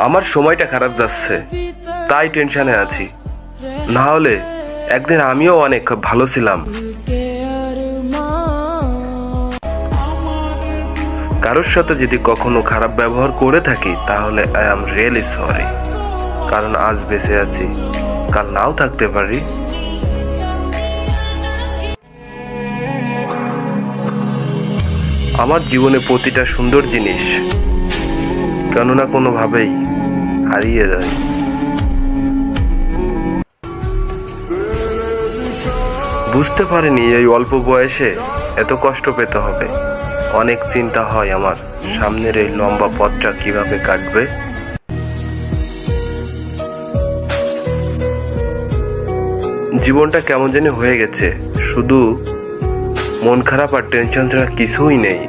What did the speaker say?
আমার সময়টা খারাপ যাচ্ছে, তাই টেনশনে আছি। না হলে একদিন আমিও অনেক ভালো ছিলাম। কারোর সাথে যদি কখনো খারাপ ব্যবহার করে থাকি তাহলে আই এম রিয়েলি সরি। কারণ আজ বেঁচে আছি, কাল নাও থাকতে পারি। আমার জীবনে প্রতিটা সুন্দর জিনিস কেন না কোনোভাবেই হারিয়ে যায়। বুঝতে পারিনি এই অল্প বয়সে এত কষ্ট পেতে হবে। অনেক চিন্তা হয় আমার, সামনের এই লম্বা পথটা কিভাবে কাটবে। জীবনটা কেমন জানি হয়ে গেছে, শুধু মন খারাপ আর টেনশন ছাড়া কিছুই নেই।